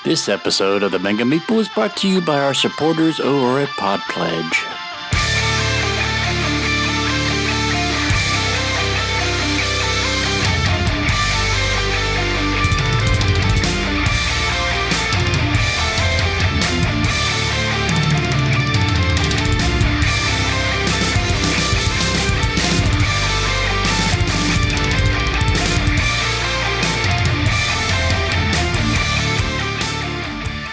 This episode of the Mega Meeple is brought to you by our supporters over at Pod Pledge.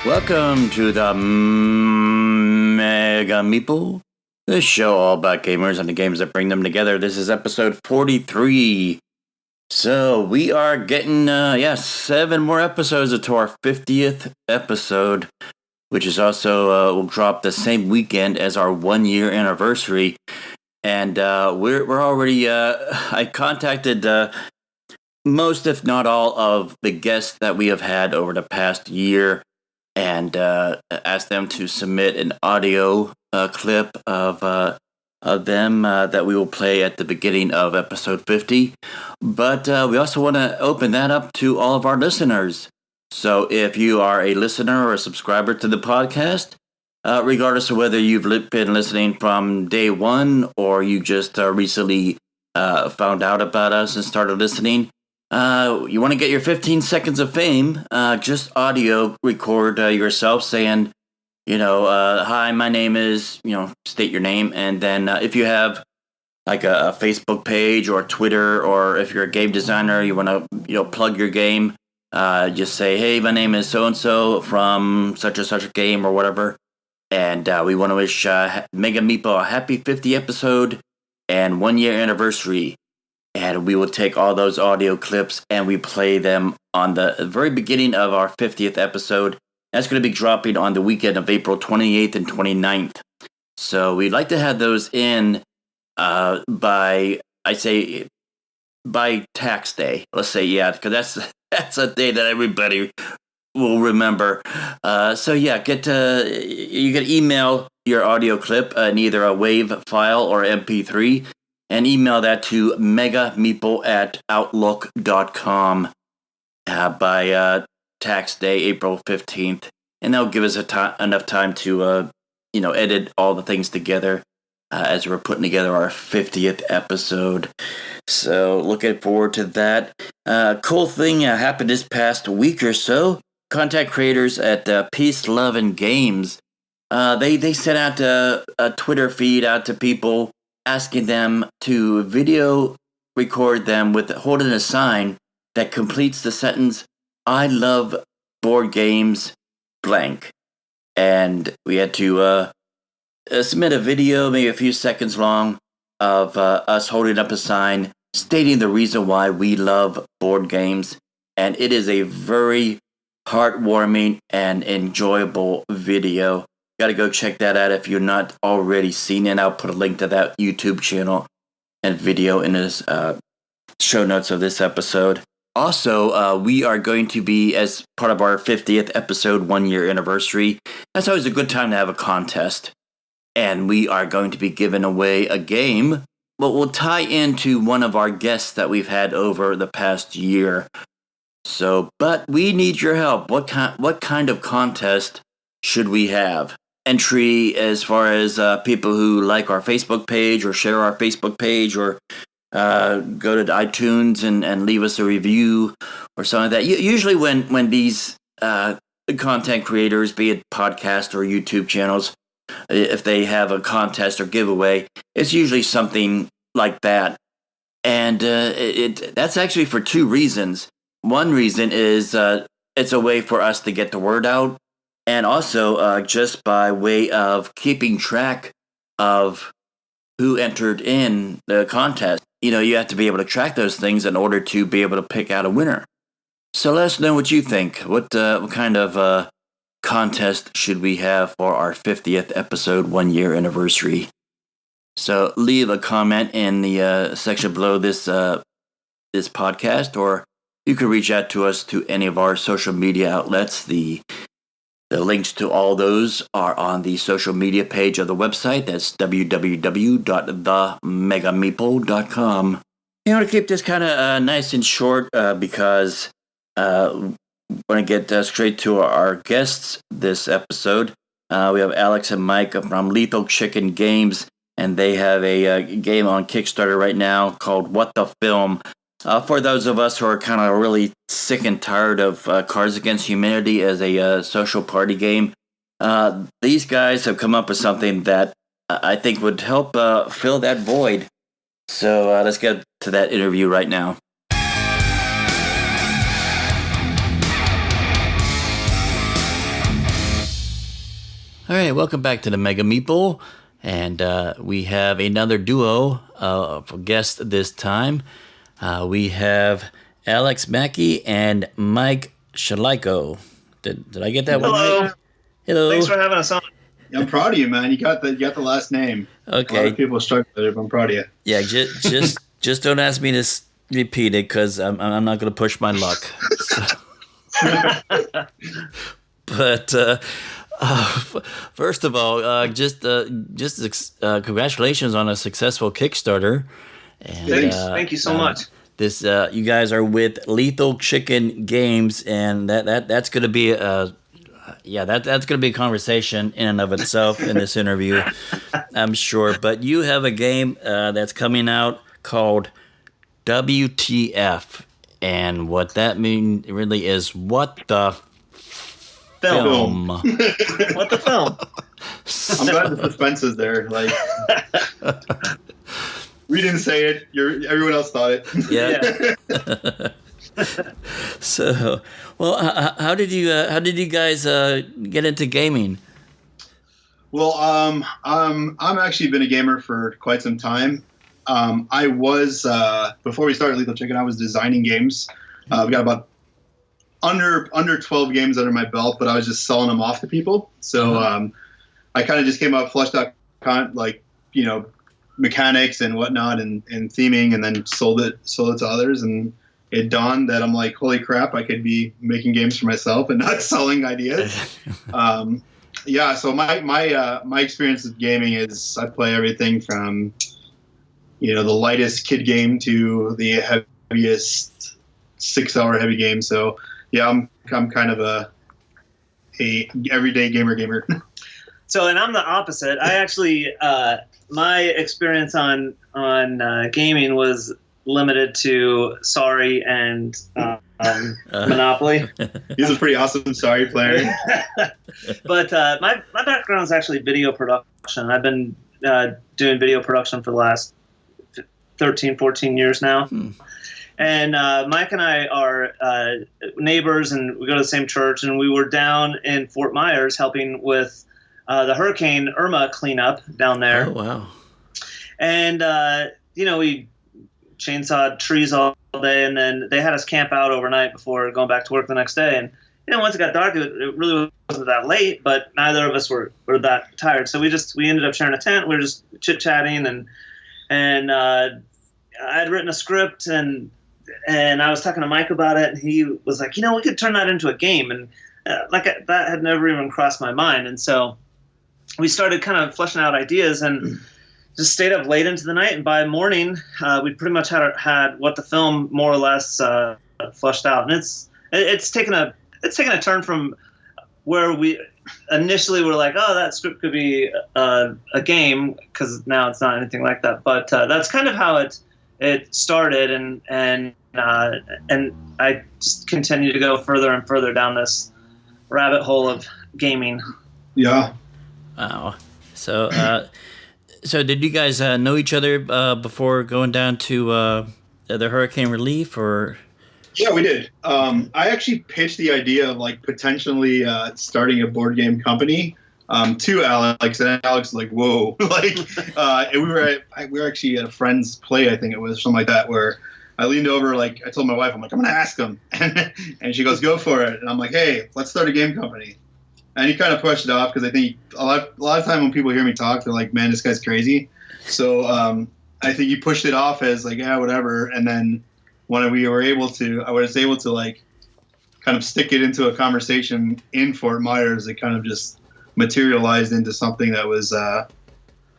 Welcome to the Mega Meeple, the show all about gamers and the games that bring them together. This is episode 43. So we are getting, 7 more episodes to our 50th episode, which is also, will drop the same weekend as our 1-year anniversary. And we're already, I contacted most, if not all, of the guests that we have had over the past year, and asked them to submit an audio clip of them that we will play at the beginning of episode 50. But we also want to open that up to all of our listeners. So if you are a listener or a subscriber to the podcast, regardless of whether you've been listening from day one or you just recently found out about us and started listening, you want to get your 15 seconds of fame, just audio record yourself saying, hi, my name is, state your name. And then if you have like a Facebook page or Twitter, or if you're a game designer, you want to, plug your game, just say, hey, my name is so-and-so from such and such a game or whatever. And we want to wish Mega Meeple a happy 50th episode and 1-year anniversary. And we will take all those audio clips and we play them on the very beginning of our 50th episode. That's going to be dropping on the weekend of April 28th and 29th. So we'd like to have those in by tax day. Let's say, because that's a day that everybody will remember. You can email your audio clip in either a WAV file or MP3. And email that to megameeple@outlook.com by tax day, April 15th. And that'll give us enough time to, edit all the things together as we're putting together our 50th episode. So looking forward to that. Cool thing happened this past week or so. Content creators at PeaceLoveNGames, they sent out a Twitter feed out to people, asking them to video record them with holding a sign that completes the sentence, I love board games, blank. And we had to submit a video, maybe a few seconds long, of us holding up a sign stating the reason why we love board games. And it is a very heartwarming and enjoyable video. Got to go check that out if you're not already seen it. I'll put a link to that YouTube channel and video in his show notes of this episode. Also, we are going to be, as part of our 50th episode 1-year anniversary, that's always a good time to have a contest. And we are going to be giving away a game, but will tie into one of our guests that we've had over the past year. So, but we need your help. What kind of contest should we have? Entry as far as people who like our Facebook page or share our Facebook page or go to iTunes and leave us a review or something like that. Usually when these content creators, be it podcast or YouTube channels, if they have a contest or giveaway, it's usually something like that. And that's actually for 2 reasons. One reason is it's a way for us to get the word out. And also, just by way of keeping track of who entered in the contest. You have to be able to track those things in order to be able to pick out a winner. So let us know what you think. What kind of contest should we have for our 50th episode 1-year anniversary? So leave a comment in the section below this podcast, or you can reach out to us to any of our social media outlets. The links to all those are on the social media page of the website. That's www.themegameeple.com. I want to keep this kind of nice and short because want to get straight to our guests this episode. We have Alex and Mike from Lethal Chicken Games, and they have a game on Kickstarter right now called What the Film. For those of us who are kind of really sick and tired of Cards Against Humanity as a social party game, these guys have come up with something that I think would help fill that void. So let's get to that interview right now. All right, welcome back to the Mega Meeple, and we have another duo of guests this time. We have Alex Mackey and Mike Szalaiko. Did I get that one right? Hello. Thanks for having us on. I'm proud of you, man. You got the last name. Okay. A lot of people struggle with it, but I'm proud of you. Yeah, just don't ask me to repeat it because I'm not going to push my luck. So. But first of all, just congratulations on a successful Kickstarter. And, thank you so much. This you guys are with Lethal Chicken Games, and that's going to be that's going to be a conversation in and of itself in this interview, I'm sure. But you have a game that's coming out called WTF, and what that means really is what the film. What the film? I'm glad the suspense is there. Like, we didn't say it. Everyone else thought it. Yeah. So, well, how did you guys get into gaming? Well, I'm actually been a gamer for quite some time. I was before we started Lethal Chicken, I was designing games. We got about under 12 games under my belt, but I was just selling them off to people. So I kind of just came up, fleshed out mechanics and whatnot and theming, and then sold it to others. And it dawned that I'm like, holy crap, I could be making games for myself and not selling ideas. So my experience with gaming is I play everything from the lightest kid game to the heaviest 6-hour heavy game. So yeah, I'm kind of a everyday gamer. So, and I'm the opposite. I actually my experience on gaming was limited to Sorry and Monopoly. He's a pretty awesome Sorry player. But my background is actually video production. I've been doing video production for the last 13, 14 years now. And Mike and I are neighbors, and we go to the same church. And we were down in Fort Myers helping with the Hurricane Irma cleanup down there. Oh, wow. And, we chainsawed trees all day, and then they had us camp out overnight before going back to work the next day. And, once it got dark, it really wasn't that late, but neither of us were that tired. So we ended up sharing a tent. We were just chit-chatting, and I'd written a script, and I was talking to Mike about it, and he was like, we could turn that into a game. And that had never even crossed my mind. And so we started kind of fleshing out ideas and just stayed up late into the night. And by morning, we pretty much had what the film more or less fleshed out. And it's taken a turn from where we initially were like, oh, that script could be a game, because now it's not anything like that. But that's kind of how it started, and I just continue to go further and further down this rabbit hole of gaming. Yeah. Wow. So, so did you guys know each other before going down to the hurricane relief, or? Yeah, we did. I actually pitched the idea of potentially starting a board game company to Alex, and Alex was like, "Whoa!" And we were actually at a friend's play, I think it was something like that, where I leaned over, I told my wife, I'm like, "I'm gonna ask him," and she goes, "Go for it." And I'm like, "Hey, let's start a game company." And he kind of pushed it off because I think a lot of time when people hear me talk, they're like, "Man, this guy's crazy." So I think he pushed it off as yeah, whatever. And then when I was able to kind of stick it into a conversation in Fort Myers, it kind of just materialized into something that was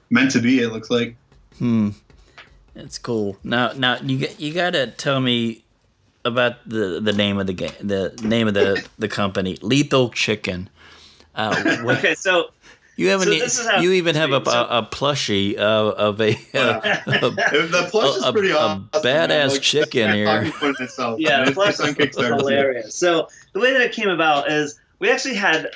meant to be, it looks like. That's cool. Now you gotta tell me the name of the game, the name of the company, Lethal Chicken. Okay, so you have you even have a plushie of a the plush is pretty awesome. Badass chicken here. Yeah, the plush is hilarious. So the way that it came about is we actually had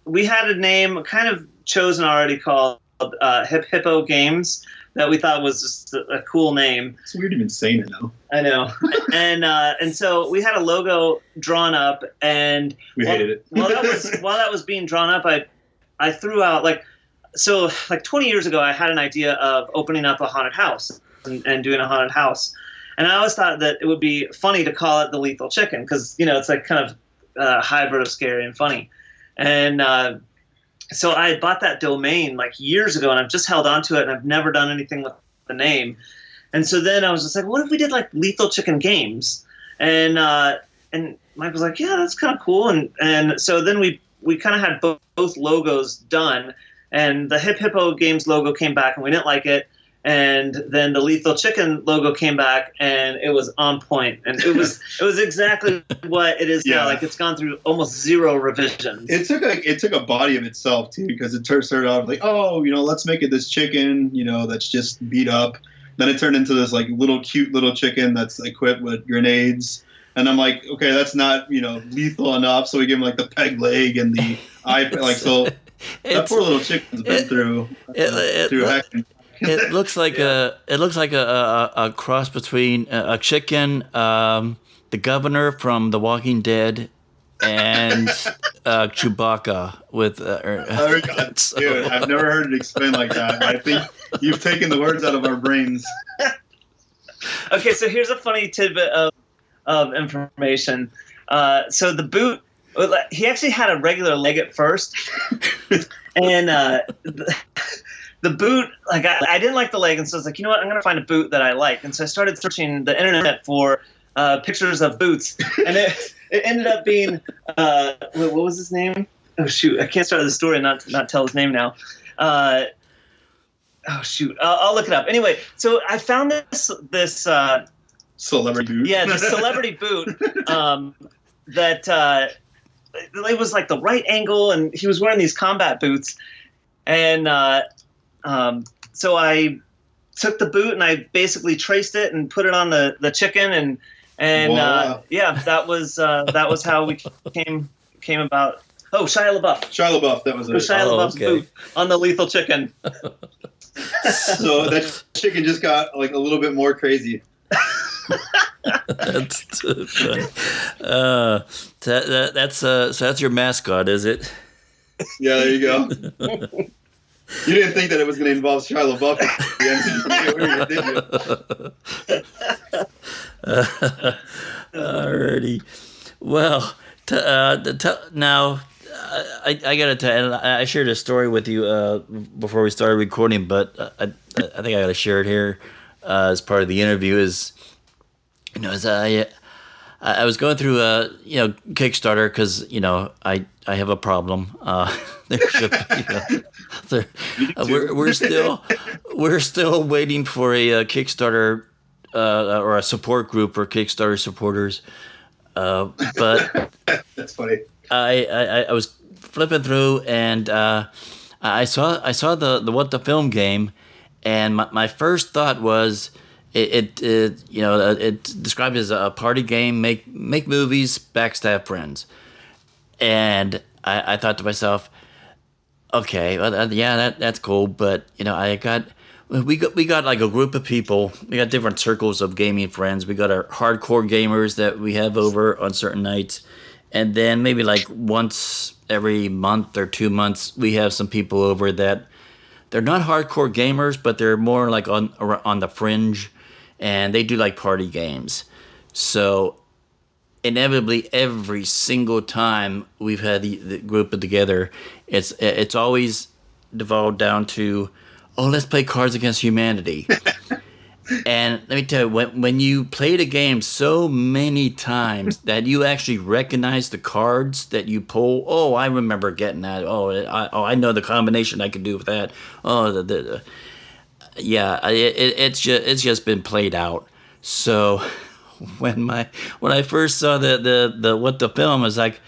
we had a name kind of chosen already called Hippo Games that we thought was just a cool name. It's weird even saying it now. I know. And so we had a logo drawn up, and we hated it. while that was being drawn up, I threw out like 20 years ago I had an idea of opening up a haunted house and doing a haunted house. And I always thought that it would be funny to call it the Lethal Chicken because, it's like kind of a hybrid of scary and funny. And so I had bought that domain like years ago, and I've just held on to it, and I've never done anything with the name. And so then I was just like, what if we did like Lethal Chicken Games? And Mike was like, yeah, that's kind of cool. And so then we kind of had both logos done, and the Hippo Games logo came back, and we didn't like it. And then the Lethal Chicken logo came back, and it was on point, and it was exactly what it is now. Like it's gone through almost zero revisions. It took a body of itself too, because it started off like, let's make it this chicken, that's just beat up. Then it turned into this like cute little chicken that's equipped with grenades. And I'm like, okay, that's not lethal enough. So we give him like the peg leg and the eye, like so. That poor little chicken's been through hacking. It looks like a cross between a chicken, the governor from The Walking Dead, and Chewbacca with. Dude, I've never heard it explained like that. I think you've taken the words out of our brains. Okay, so here's a funny tidbit of information. So the boot, he actually had a regular leg at first, and. The boot, like I didn't like the leg, and so I was like, you know what, I'm gonna find a boot that I like, and so I started searching the internet for pictures of boots, and it ended up being what was his name? Oh shoot, I can't start the story and not tell his name now. Oh shoot, I'll look it up. Anyway, so I found this celebrity boot. Yeah, this celebrity boot that it was like the right angle, and he was wearing these combat boots, and so I took the boot and I basically traced it and put it on the chicken, and wow. that was how we came about. Oh, Shia LaBeouf, that was it. Shia LaBeouf's boot on the Lethal Chicken. So that chicken just got like a little bit more crazy. That's too funny. So that's your mascot, is it? Yeah, there you go. You didn't think that it was going to involve Shia LaBeouf did you? Alrighty. Well, now I got to tell. I shared a story with you before we started recording, but I think I got to share it here as part of the interview. As I was going through Kickstarter because I have a problem. There should be. We're still waiting for a Kickstarter or a support group for Kickstarter supporters. But that's funny. I was flipping through and I saw the What the Film game, and my first thought was it described as a party game, make movies, backstab friends, and I thought to myself, okay, well, that's cool, but we got like a group of people. We got different circles of gaming friends. We got our hardcore gamers that we have over on certain nights, and then maybe like once every month or 2 months, we have some people over that they're not hardcore gamers, but they're more like on the fringe, and they do like party games. So inevitably, every single time we've had the group together, it's always devolved down to, let's play Cards Against Humanity. And let me tell you, when you play the game so many times that you actually recognize the cards that you pull, I remember getting that. I know the combination I could do with that. It's just been played out. So when I first saw the film, I was like,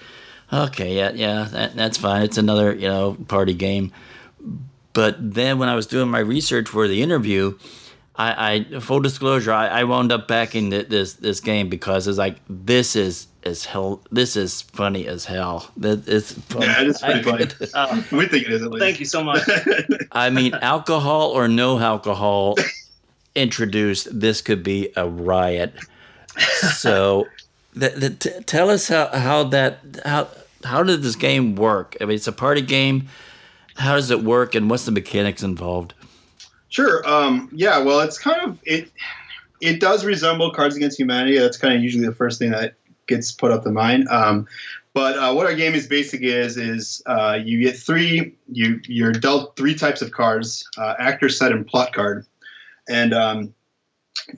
okay, yeah, that's fine. It's another party game. But then when I was doing my research for the interview, I full disclosure, I wound up backing this game because it's like this is hell. This is funny as hell. It's funny. Yeah, it is pretty funny. We think it is at least. Thank you so much. I mean, alcohol or no alcohol introduced, this could be a riot. So, tell us how did this game work? I mean, it's a party game. How does it work, and what's the mechanics involved? Sure. Yeah. Well, it's kind of it does resemble Cards Against Humanity. That's kind of usually the first thing that gets put up to mind. But what our game is basically is you get you're dealt three types of cards: actor, set, and plot card. And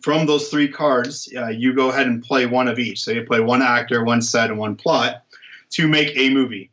from those three cards, you go ahead and play one of each. So you play one actor, one set, and one plot to make a movie.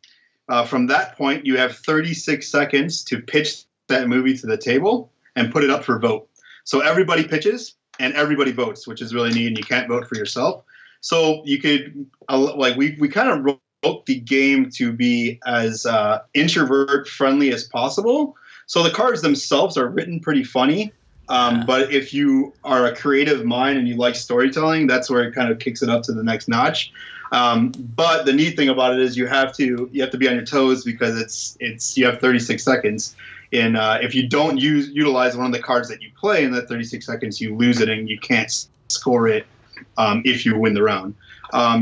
From that point, you have 36 seconds to pitch that movie to the table and put it up for vote. So everybody pitches and everybody votes, which is really neat, and you can't vote for yourself. So you could, we kind of wrote the game to be as introvert friendly as possible. So the cards themselves are written pretty funny. But if you are a creative mind and you like storytelling, that's where it kind of kicks it up to the next notch. But the neat thing about it is you have to be on your toes because you have 36 seconds. And if you don't utilize one of the cards that you play in that 36 seconds, you lose it and you can't score it if you win the round.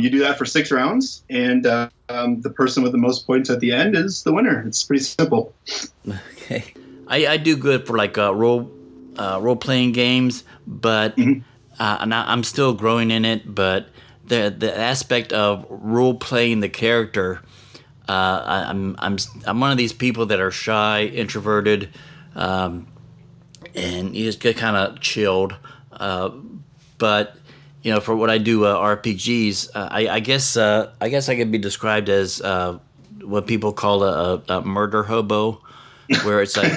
You do that for 6 rounds, and the person with the most points at the end is the winner. It's pretty simple. Okay, I do good for like role-playing games, but I'm still growing in it. But the aspect of role-playing the character, I'm one of these people that are shy, introverted, and you just get kind of chilled. But for what I do, RPGs, I guess I could be described as what people call a murder hobo. Where it's like,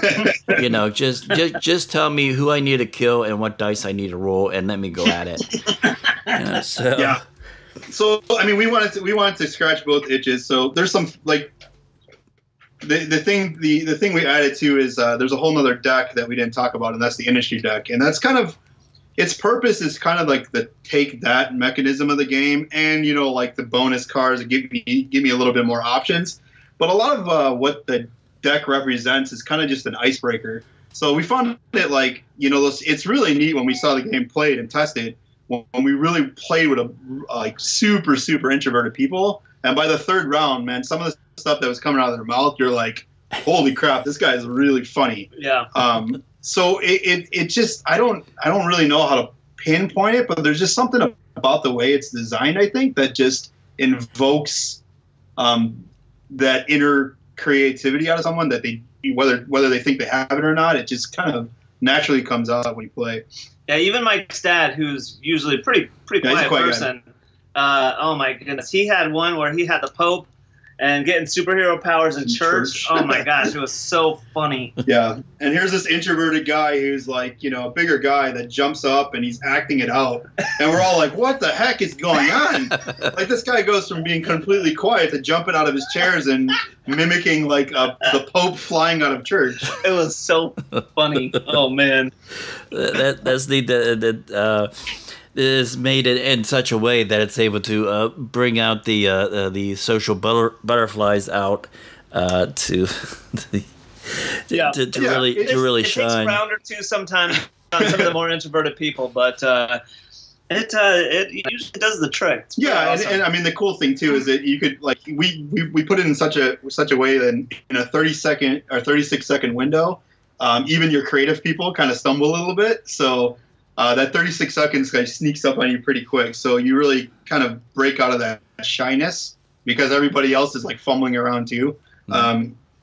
just tell me who I need to kill and what dice I need to roll, and let me go at it. So yeah. So I mean, we wanted to scratch both itches. So there's some like the thing we added to is there's a whole nother deck that we didn't talk about, and that's the industry deck, and that's kind of its purpose is kind of like the take that mechanism of the game, and like the bonus cards give me a little bit more options, but a lot of what the deck represents is kind of just an icebreaker. So we found it like, it's really neat when we saw the game played and tested, when we really played with super, super introverted people. And by the third round, man, some of the stuff that was coming out of their mouth, you're like, holy crap, this guy is really funny. Yeah. So it just, I don't really know how to pinpoint it, but there's just something about the way it's designed, I think, that just invokes that inner creativity out of someone that they whether they think they have it or not, it just kind of naturally comes out when you play. Yeah, even Mike's dad, who's usually a pretty quiet person. Oh my goodness, he had one where he had the Pope and getting superhero powers in church. Oh my gosh, it was so funny. Yeah, and here's this introverted guy who's like, a bigger guy that jumps up and he's acting it out, and we're all like, what the heck is going on? Like, this guy goes from being completely quiet to jumping out of his chairs and mimicking like the Pope flying out of church. It was so funny. Oh man, that's the is made in such a way that it's able to bring out the social butterflies out to really shine. It takes a round or two sometimes on some of the more introverted people, but it usually does the trick. Yeah, awesome. and I mean the cool thing too is that you could we put it in such a way that in a 30-second or 36-second window, even your creative people kind of stumble a little bit. So. That 36 seconds kind of sneaks up on you pretty quick, so you really kind of break out of that shyness because everybody else is like fumbling around too.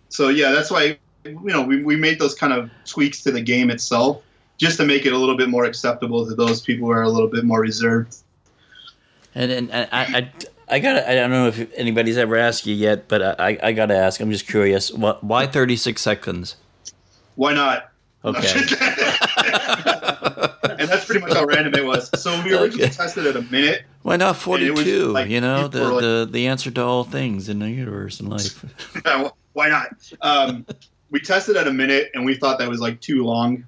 So yeah, that's why we made those kind of tweaks to the game itself just to make it a little bit more acceptable to those people who are a little bit more reserved. And I don't know if anybody's ever asked you yet, but I gotta ask. I'm just curious. Why 36 seconds? Why not? Okay. And that's pretty much how random it was. So we originally tested at a minute. Why not 42? Like, you know, the answer to all things in the universe and life. Why not? We tested at a minute, and we thought that was like too long.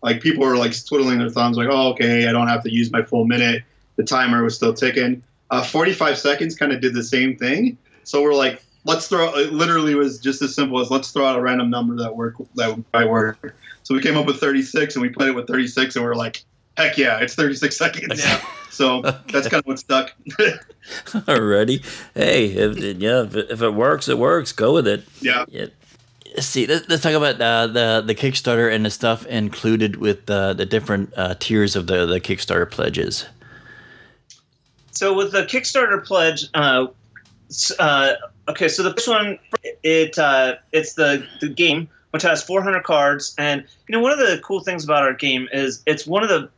Like people were like twiddling their thumbs, like, "Oh, okay, I don't have to use my full minute." The timer was still ticking. 45 seconds kind of did the same thing. So we're like, let's throw. It literally was just as simple as let's throw out a random number that might work. So we came up with 36, and we played it with 36, and we were like, heck yeah, it's 36 seconds. Yeah. So that's kind of what stuck. Alrighty. Hey, if it works, it works. Go with it. Yeah. See, let's talk about the Kickstarter and the stuff included with the different tiers of the Kickstarter pledges. So with the Kickstarter pledge, okay, so the first one, it's the game, which has 400 cards, and one of the cool things about our game is it's one of the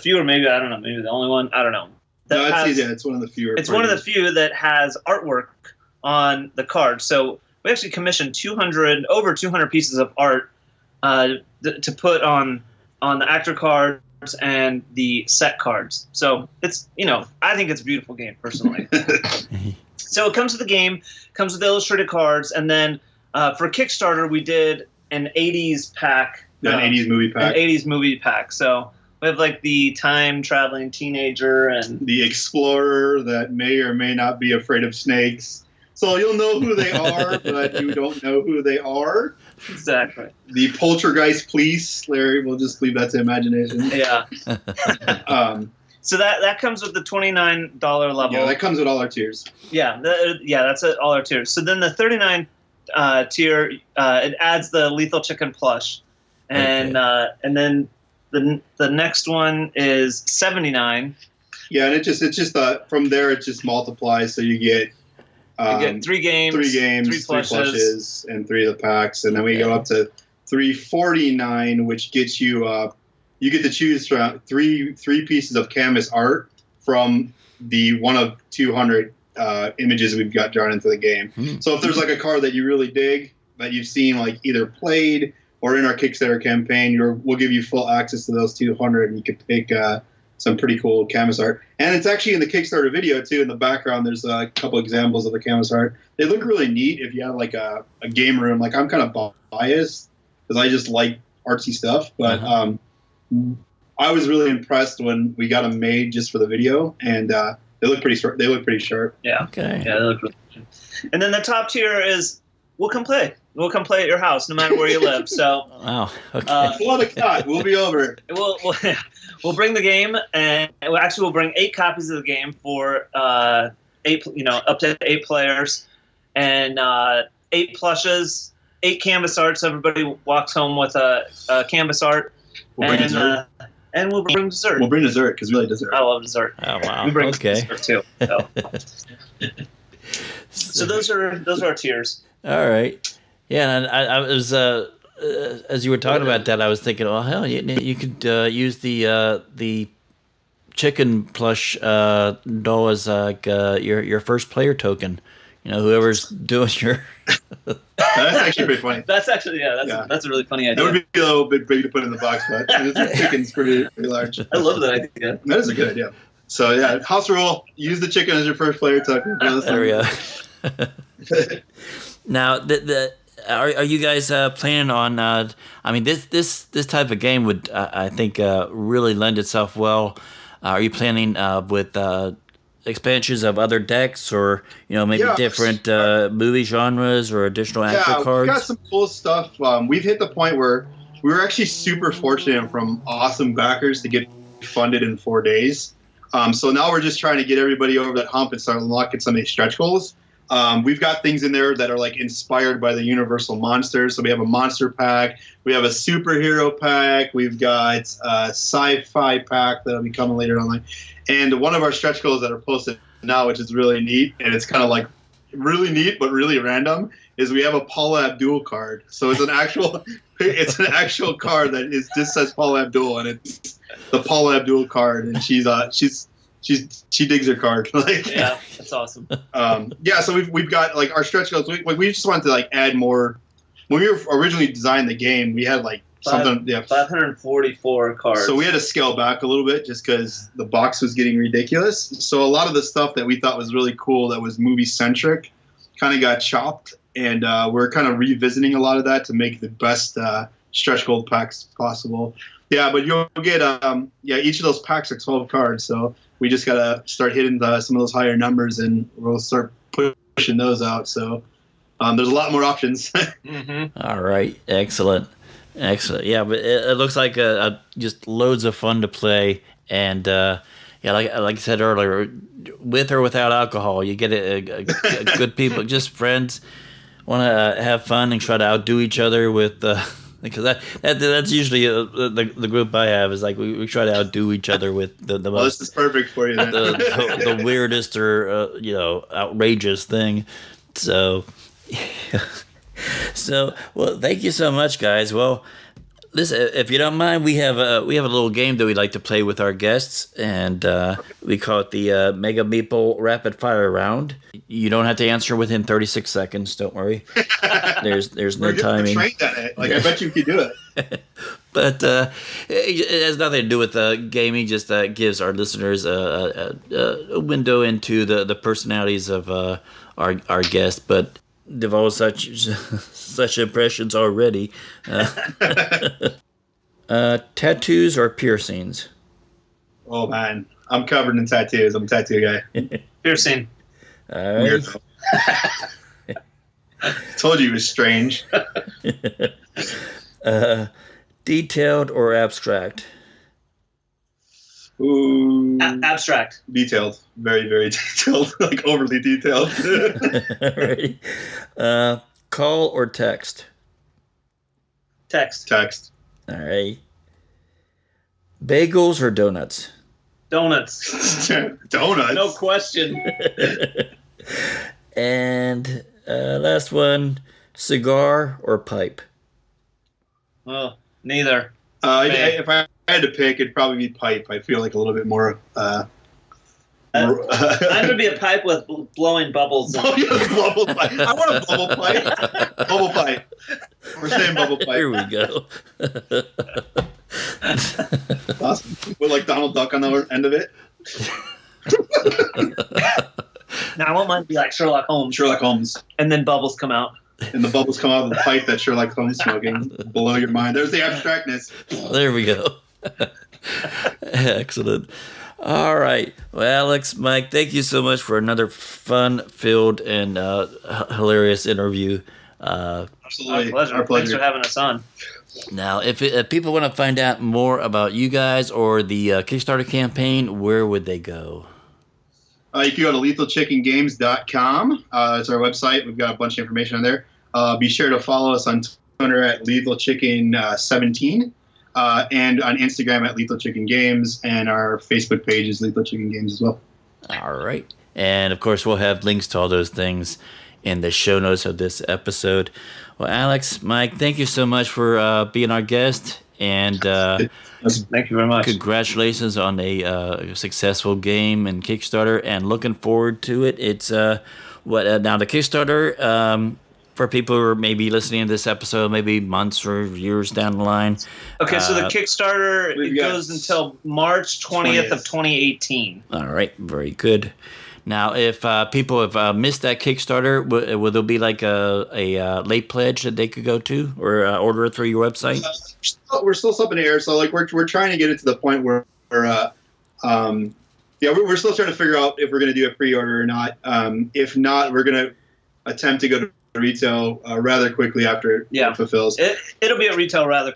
few, or maybe I don't know, maybe the only one, I don't know. It's one of the fewer. It's one of the few that has artwork on the card. So we actually commissioned over 200 pieces of art to put on the actor cards and the set cards. So it's I think it's a beautiful game personally. So it comes with the game, comes with the illustrated cards, and then for Kickstarter we did an 80s pack. An 80s movie pack. An 80s movie pack. So we have like the time traveling teenager and the explorer that may or may not be afraid of snakes. So you'll know who they are, but you don't know who they are. Exactly. The poltergeist police, Larry, we'll just leave that to imagination. Yeah. So that comes with the $29 level. Yeah, that comes with all our tiers. Yeah, that's all our tiers. So then the $39 tier, it adds the lethal chicken plush, and then the next one is $79. Yeah, and it's just from there it just multiplies, so you get. You get 3 games, 3 plushes, and 3 of the packs, and then we go up to $349, which gets you you get to choose from three pieces of canvas art from the one of 200 images we've got drawn into the game. So if there's like a card that you really dig that you've seen like either played or in our Kickstarter campaign, we'll give you full access to those 200, and you can pick some pretty cool canvas art. And it's actually in the Kickstarter video, too. In the background, there's a couple examples of the canvas art. They look really neat if you have, like, a game room. Like, I'm kind of biased because I just like artsy stuff. But I was really impressed when we got them made just for the video. And they look pretty sharp. Yeah. Okay. Yeah, they look really good. And then the top tier is we'll come play. We'll come play at your house no matter where you live. So wow. Okay. We'll be over. We'll bring the game, and we'll bring 8 copies of the game for up to 8 players, and 8 plushes, 8 canvas arts. So everybody walks home with a canvas art. We'll bring dessert. And we'll bring dessert. We'll bring dessert because we like dessert. I love dessert. Oh wow. We bring dessert too. So those are our tiers. All right. Yeah, and I was as you were talking about that, I was thinking, well, hell, you could use the chicken plush doll as like your first player token. Whoever's doing your. That's actually pretty funny. That's a really funny idea. That would be a little bit big to put in the box, but the chicken's pretty large. I love that idea. That is a good idea. So yeah, house rule: use the chicken as your first player token. There we go. Now, are you guys planning on? I mean, this type of game would I think really lend itself well. Are you planning with expansions of other decks, or maybe different movie genres or additional actor cards? Yeah, we got some cool stuff. We've hit the point where we were actually super fortunate from awesome backers to get funded in 4 days. So now we're just trying to get everybody over that hump and start unlocking some of these stretch goals. We've got things in there that are like inspired by the Universal monsters. So we have a monster pack. We have a superhero pack. We've got a sci-fi pack that'll be coming later online. And one of our stretch goals that are posted now, which is really neat, and it's kind of like really neat but really random, is we have a Paula Abdul card. So it's an actual card that just says Paula Abdul, and it's the Paula Abdul card, and she digs her card. Yeah, that's awesome. So we've got like our stretch goals. We just wanted to like add more. When we were originally designing the game, we had like something. Yeah, 544 cards. So we had to scale back a little bit just because the box was getting ridiculous. So a lot of the stuff that we thought was really cool, that was movie centric, kind of got chopped, and we're kind of revisiting a lot of that to make the best stretch gold packs possible. Yeah, but you'll get each of those packs are 12 cards, so we just gotta start hitting some of those higher numbers, and we'll start pushing those out. So there's a lot more options. Mm-hmm. All right, excellent. Yeah, but it looks like just loads of fun to play, and like I said earlier, with or without alcohol, you get a good people, just friends, want to have fun and try to outdo each other with. Because that's usually the group I have is like we try to outdo each other with the most. This is perfect for you. Then. the weirdest or outrageous thing. So, well, thank you so much, guys. Well, listen, if you don't mind, we have a little game that we like to play with our guests, and we call it the Mega Meeple Rapid Fire Round. You don't have to answer within 36 seconds. Don't worry. There's no timing. Trained at it. I bet you could do it. But it has nothing to do with gaming. Just gives our listeners a window into the personalities of our guests. But they've all such impressions already. Tattoos or piercings? Oh man, I'm covered in tattoos. I'm a tattoo guy. Piercing. All right. Told you it was strange. Detailed or abstract? Ooh. Abstract. Detailed. Very, very detailed. Like overly detailed. Right. Call or text? Text. Text. All right. Bagels or donuts? Donuts. Donuts. No question. And last one, cigar or pipe? Well, neither. If I had to pick, it'd probably be pipe. I feel like a little bit more. I'm gonna be a pipe with blowing bubbles. Bubble pipe. I want a bubble pipe. Bubble pipe. We're saying bubble pipe. Here we go. Awesome. With like Donald Duck on the end of it. Now I want mine to be like Sherlock Holmes. Sherlock Holmes. And then bubbles come out. And the bubbles come out of the pipe that Sherlock Holmes is smoking. Below your mind. There's the abstractness. There we go. Excellent. All right. Well, Alex, Mike, thank you so much for another fun-filled and hilarious interview. Absolutely. Our pleasure. Thanks for having us on. Now, if people want to find out more about you guys or the Kickstarter campaign, where would they go? You can go to lethalchickengames.com. It's our website. We've got a bunch of information on there. Be sure to follow us on Twitter at lethalchicken17 and on Instagram at lethalchickengames, and our Facebook page is Lethal Chicken Games as well. All right. And, of course, we'll have links to all those things in the show notes of this episode. Well, Alex, Mike, thank you so much for being our guest. And thank you very much. Congratulations on a successful game and Kickstarter, and looking forward to it. It's now the Kickstarter for people who are maybe listening to this episode, maybe months or years down the line. Okay, so the Kickstarter goes until March 20th of 2018. All right, very good. Now, if people have missed that Kickstarter, will there be like a late pledge that they could go to or order it through your website? We're still up in the air, so like we're trying to get it to the point where we're still trying to figure out if we're going to do a pre-order or not. If not, we're going to attempt to go to retail rather quickly after it fulfills. It'll be at retail rather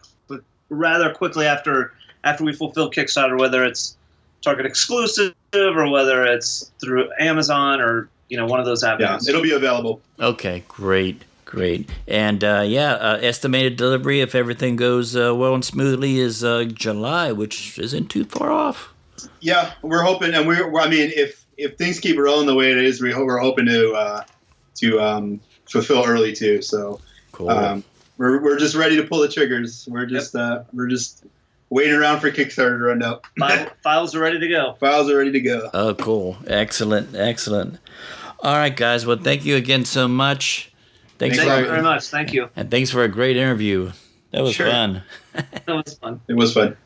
quickly after we fulfill Kickstarter, whether it's Target exclusive or whether it's through Amazon or one of those avenues. Yeah, it'll be available. Okay, great. And estimated delivery, if everything goes well and smoothly, is July, which isn't too far off. Yeah, we're hoping, and if things keep rolling the way it is, we're hoping to fulfill early too. So cool. We're just ready to pull the triggers. We're just waiting around for Kickstarter to run out. Files are ready to go. Oh, cool. Excellent. All right, guys. Well, thank you again so much. Thank you very much. Thank you. And thanks for a great interview. That was fun. That was fun. It was fun.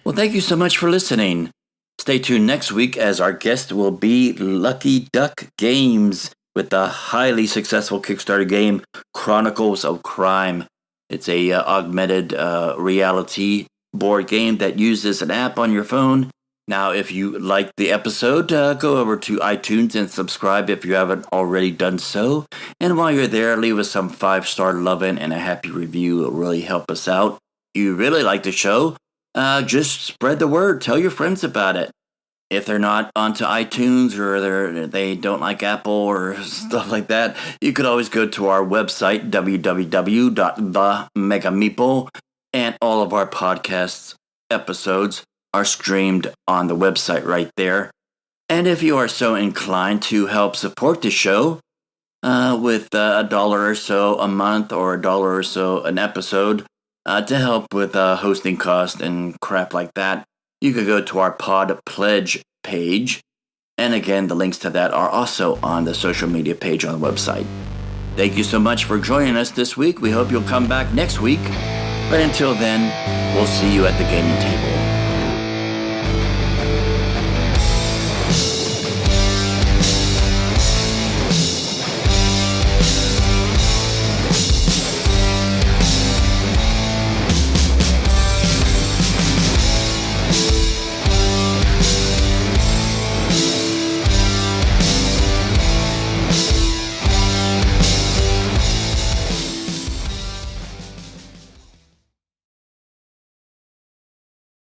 Well, thank you so much for listening. Stay tuned next week as our guest will be Lucky Duck Games with the highly successful Kickstarter game Chronicles of Crime. It's a augmented reality board game that uses an app on your phone. Now, if you like the episode, go over to iTunes and subscribe if you haven't already done so. And while you're there, leave us some 5-star loving and a happy review. It'll really help us out. If you really like the show, just spread the word. Tell your friends about it. If they're not onto iTunes or they don't like Apple or stuff like that, you could always go to our website, www.themegameeple, and all of our podcasts episodes are streamed on the website right there. And if you are so inclined to help support the show with $1 or so a month or $1 or so an episode to help with hosting costs and crap like that, you could go to our Pod Pledge page. And again, the links to that are also on the social media page on the website. Thank you so much for joining us this week. We hope you'll come back next week. But until then, we'll see you at the gaming table.